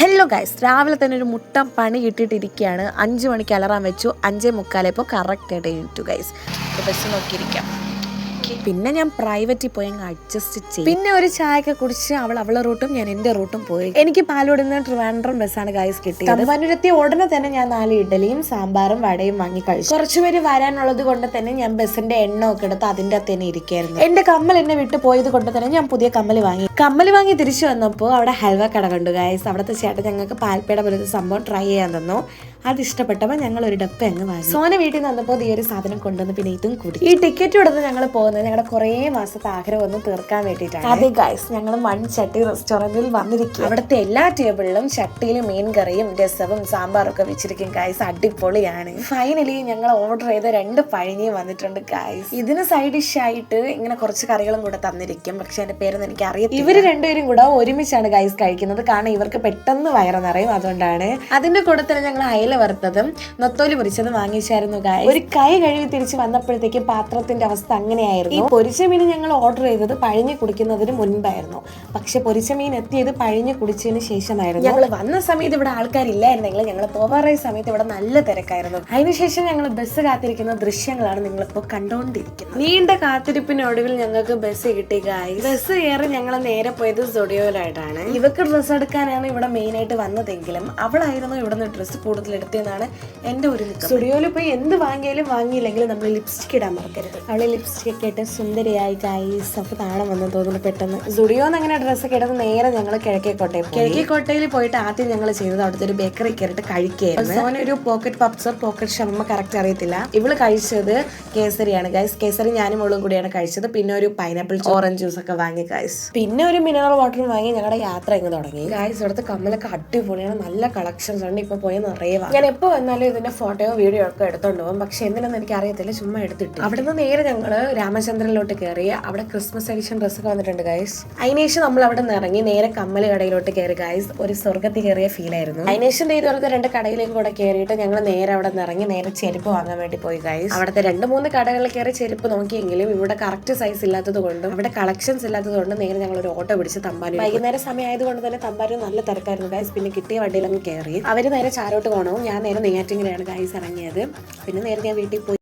Hello guys, രാവിലെ തന്നെ ഒരു മുട്ടം പണി കിട്ടിയിട്ടിരിക്കുകയാണ്. 5 മണിക്ക് അലറാൻ വെച്ചു. 5:45 ഇപ്പോൾ കറക്റ്റായിട്ട് എണീറ്റു ഗൈസ്. ബസ് നോക്കിയിരിക്കാം. പിന്നെ ഞാൻ പ്രൈവറ്റിൽ പോയി അങ്ങ് അഡ്ജസ്റ്റ് ചെയ്യും. പിന്നെ ഒരു ചായയൊക്കെ കുടിച്ച് അവളെ റൂട്ടും ഞാൻ എൻ്റെ റൂട്ടും പോയി. എനിക്ക് പാലോട് നിന്ന് ട്രിവാൻഡ്രം ബസ്സാണ് ഗൈസ് കിട്ടിയത്. തമ്പാനൂരെത്തിയ ഉടനെ തന്നെ ഞാൻ 4 ഇഡലിയും സാമ്പാറും വടയും വാങ്ങി കഴിച്ചു. കുറച്ചുപേര് വരാനുള്ളത് കൊണ്ട് തന്നെ ഞാൻ ബസ്സിന്റെ എണ്ണ ഒക്കെ എടുത്ത് അതിൻ്റെ അകത്ത് തന്നെ ഇരിക്കുകയായിരുന്നു. എന്റെ കമ്മൽ എന്നെ വിട്ടു പോയത് കൊണ്ട് തന്നെ ഞാൻ പുതിയ കമ്മൽ വാങ്ങി തിരിച്ചു വന്നപ്പോൾ അവിടെ ഹൽവ കട കണ്ടു ഗൈസ്. അവിടുത്തെ ചേട്ടൻ ഞങ്ങൾക്ക് പാൽപ്പേട പോലത്തെ സംഭവം ട്രൈ ചെയ്യാൻ തന്നു. അത് ഇഷ്ടപ്പെട്ടപ്പോൾ ഞങ്ങൾ ഒരു ഡപ്പ അങ്ങ് വാങ്ങി. സോന വീട്ടിൽ നിന്ന് വന്നപ്പോൾ ഈ ഒരു സാധനം കൊണ്ടുവന്ന് പിന്നെ ഇതും കൂടി. ഈ ടിക്കറ്റ് കൊടുത്ത് ഞങ്ങൾ പോകുന്നത് ഞങ്ങളുടെ കുറേ മാസത്തെ ആഗ്രഹം ഒന്ന് തീർക്കാൻ വേണ്ടിയിട്ടാണ്. അതെ ഗൈസ്, ഞങ്ങൾ മൺചട്ടി റെസ്റ്റോറന്റിൽ വന്നിരിക്കും. അവിടുത്തെ എല്ലാ ടേബിളിലും ചട്ടിയിലും മീൻ കറിയും രസവും സാമ്പാറും ഒക്കെ വെച്ചിരിക്കും ഗൈസ്. അടിപൊളിയാണ്. ഫൈനലി ഞങ്ങൾ ഓർഡർ ചെയ്ത 2 പഴനിയും വന്നിട്ടുണ്ട് ഗൈസ്. ഇതിന് സൈഡ് ഡിഷ് ആയിട്ട് ഇങ്ങനെ കുറച്ച് കറികളും കൂടെ തന്നിരിക്കും. പക്ഷെ എന്റെ പേരൊന്നും എനിക്ക് അറിയത്തില്ല. ഇവര് രണ്ടുപേരും കൂടെ ഒരുമിച്ചാണ് ഗൈസ് കഴിക്കുന്നത്. കാരണം ഇവർക്ക് പെട്ടെന്ന് വയറ് നിറയും, അതുകൊണ്ടാണ്. അതിന്റെ കൂടെ തന്നെ ഞങ്ങൾ അയല വറുത്തതും നൊത്തോലി പൊരിച്ചതും വാങ്ങിച്ചായിരുന്നു ഗൈസ്. ഒരു കൈ കഴുകി തിരിച്ച് വന്നപ്പോഴത്തേക്കും പാത്രത്തിന്റെ അവസ്ഥ അങ്ങനെയായിരുന്നു. ഈ പൊരിച്ച മീൻ ഞങ്ങൾ ഓർഡർ ചെയ്തത് പഴിഞ്ഞ് കുടിക്കുന്നതിന് മുൻപായിരുന്നു. പക്ഷെ പൊരിച്ച മീൻ എത്തിയത് പഴിഞ്ഞ് കുടിച്ചതിന് ശേഷമായിരുന്നു. ഞങ്ങൾ വന്ന സമയത്ത് ഇവിടെ ആൾക്കാരില്ലായിരുന്നെങ്കിൽ ഞങ്ങൾ പോവാറായ സമയത്ത് ഇവിടെ നല്ല തിരക്കായിരുന്നു. അതിനുശേഷം ഞങ്ങൾ ബസ് കാത്തിരിക്കുന്ന ദൃശ്യങ്ങളാണ് നിങ്ങളിപ്പോൾ കണ്ടുകൊണ്ടിരിക്കുന്നത്. നീണ്ട കാത്തിരിപ്പിനൊടുവിൽ ഞങ്ങൾക്ക് ബസ് കിട്ടി ഗൈസ്. ബസ് കയറി ഞങ്ങൾ നേരെ പോയത് സ്റ്റുഡിയോയിലായിട്ടാണ്. ഇവക്ക് ഡ്രസ്സ് എടുക്കാനാണ് ഇവിടെ മെയിൻ ആയിട്ട് വന്നതെങ്കിലും അവളായിരുന്നു ഇവിടെ നിന്ന് ഡ്രസ്സ് കൂടുതൽ എടുത്തതെന്നാണ് എന്റെ ഒരു നിൽക്കുന്നത്. സ്റ്റുഡിയോയിൽ പോയി എന്ത് വാങ്ങിയാലും വാങ്ങിയില്ലെങ്കിലും നമ്മൾ ലിപ്സ്റ്റിക് ഇടാൻ മറക്കരുത്. അവളെ ലിപ്സ്റ്റിക് ഒക്കെ ഇട്ട് സുന്ദരിയായി ഗൈസ്. അപ്പൊ താഴെ വന്ന് തോന്നുന്നു പെട്ടെന്ന്. സ്റ്റുഡിയോന്ന് അങ്ങനെ ഡ്രസ്സൊക്കെ ഇടുന്ന നേരെ ഞങ്ങൾ കിഴക്കേക്കോട്ടയിൽ പോയിട്ട് ആദ്യം ഞങ്ങൾ ചെയ്തത് അവിടുത്തെ ഒരു ബേക്കറി കയറിയിട്ട് കഴിക്കുകയായിരുന്നു. ഒരു പോക്കറ്റ് പപ്സോ പോക്കറ്റ് ഷവർമ കറക്റ്റ് അറിയത്തില്ല. ഇവള് കഴിച്ചത് കേസരിയാണ് ഗൈസ്. കേസരി ഞാനും അവളും കൂടിയാണ് കഴിച്ചത്. പിന്നെ ഒരു പൈനാപ്പിൾ ഓറഞ്ച് ജ്യൂസ് ഒക്കെ വാങ്ങി ഗൈസ്. പിന്നെ ഒരു മിനറൽ വാട്ടറും വാങ്ങി ഞങ്ങളുടെ യാത്ര ഇങ്ങ് തുടങ്ങി ഗൈസ്. ഇവിടുത്തെ കമ്മലൊക്കെ അടിപൊളിയാണ്. നല്ല കളക്ഷൻസ് ഉണ്ട്. ഇപ്പൊ പോയി നിറയെ. ഞാൻ എപ്പോൾ വന്നാലും ഇതിന്റെ ഫോട്ടോയോ വീഡിയോ ഒക്കെ എടുത്തോണ്ട് പോകും. പക്ഷെ എന്തിനാന്ന് എനിക്ക് അറിയത്തില്ല, ചുമ്മാ എടുത്തിട്ട്. അവിടുന്ന് നേരെ ഞങ്ങള് രാമചന്ദ്രനിലോട്ട് കയറി. അവിടെ ക്രിസ്മസ് എഡിഷൻ ഡ്രസ്സൊക്കെ വന്നിട്ടുണ്ട് ഗൈസ്. അതിനുശേഷം നമ്മൾ അവിടെ നിന്ന് ഇറങ്ങി നേരെ കമ്മല് കടയിലോട്ട് കയറി ഗൈസ്. ഒരു സ്വർഗത്തിൽ കയറിയ ഫീൽ ആയിരുന്നു. അതിനുശേഷം ഇതുപോലത്തെ 2 കടയിലേക്കും കൂടെ കയറിയിട്ട് ഞങ്ങൾ നേരെ അവിടെ നിന്ന് ഇറങ്ങി നേരെ ചെരുപ്പ് വാങ്ങാൻ വേണ്ടി പോയി ഗൈസ്. അവിടുത്തെ 2-3 കടകളിൽ കയറി ചെരുപ്പ് നോക്കിയെങ്കിലും ഇവിടെ കറക്റ്റ് സൈസ് ഇല്ലാത്തത് കൊണ്ടും അവിടെ കളക്ഷൻസ് ഇല്ലാത്തത് കൊണ്ടും നേരെ ഞങ്ങൾ ഒരു ഓട്ടോ പിടിച്ച് തമ്പാനൂർ. വൈകുന്നേരം സമയം ആയതുകൊണ്ട് തന്നെ തമ്പാനൂർ നല്ല തിരക്കായിരുന്നു ഗൈസ്. പിന്നെ കിട്ടിയ വണ്ടിയിലങ്ങ് കയറി. അവര് നേരെ ചാരോട്ട് പോകണോ, ഞാൻ നേരെ നെയ്യാറ്റിൻകരയാണ് ഗൈസ് ഇറങ്ങിയത്. പിന്നെ നേരെ ഞാൻ വീട്ടിൽ പോയി.